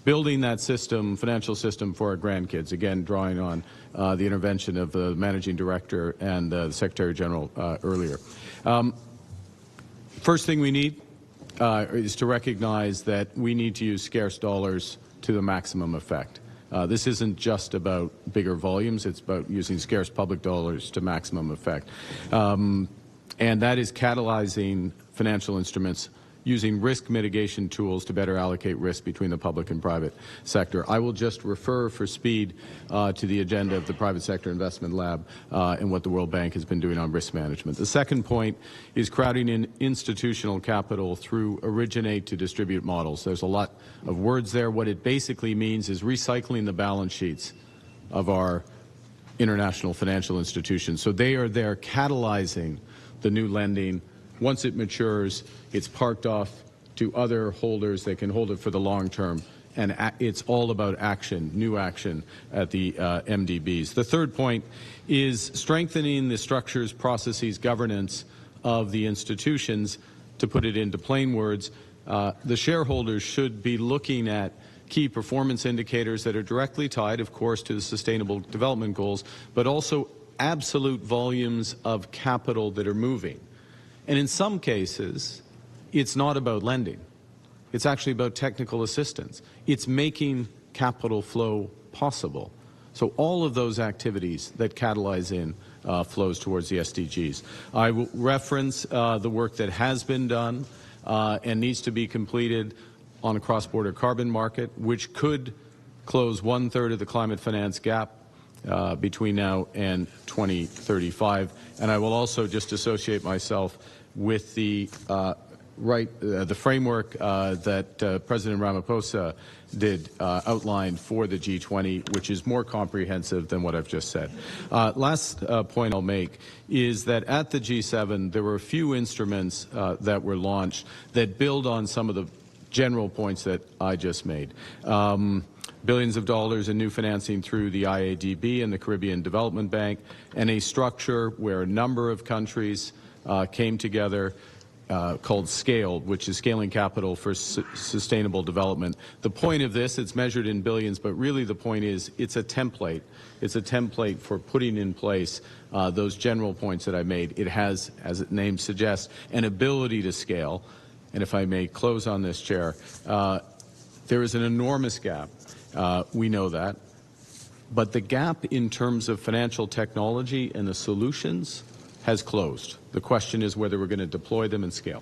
building that system, financial system for our grandkids, again drawing on the intervention of the Managing Director and the Secretary General earlier. First thing we need is to recognize that we need to use scarce dollars to the maximum effect. This isn't just about bigger volumes, it's about using scarce public dollars to maximum effect. And that is catalyzing financial instruments using risk mitigation tools to better allocate risk between the public and private sector. I will just refer for speed to the agenda of the Private Sector Investment Lab and what the World Bank has been doing on risk management. The second point is crowding in institutional capital through originate to distribute models. There's a lot of words there. What it basically means is recycling the balance sheets of our international financial institutions. So they are there catalyzing the new lending. Once it matures, it's parked off to other holders. They can hold it for the long term. And it's all about action, new action at the MDBs. The third point is strengthening the structures, processes, governance of the institutions. To put it into plain words, the shareholders should be looking at key performance indicators that are directly tied, of course, to the Sustainable Development Goals, but also absolute volumes of capital that are moving. And in some cases, it's not about lending. It's actually about technical assistance. It's making capital flow possible. So all of those activities that catalyze in flows towards the SDGs. I will reference the work that has been done and needs to be completed on a cross-border carbon market, which could close 1/3 of the climate finance gap between now and 2035. And I will also just associate myself with the framework that President Ramaphosa did outline for the G20, which is more comprehensive than what I've just said. Last point I'll make is that at the G7, there were a few instruments that were launched that build on some of the general points that I just made. Billions of dollars in new financing through the IADB and the Caribbean Development Bank, and a structure where a number of countries came together called SCALE, which is Scaling Capital for Sustainable Development. The point of this, it's measured in billions, but really the point is it's a template. It's a template for putting in place those general points that I made. It has, as its name suggests, an ability to scale. And if I may close on this, Chair, there is an enormous gap. We know that. But the gap in terms of financial technology and the solutions has closed. The question is whether we're going to deploy them and scale.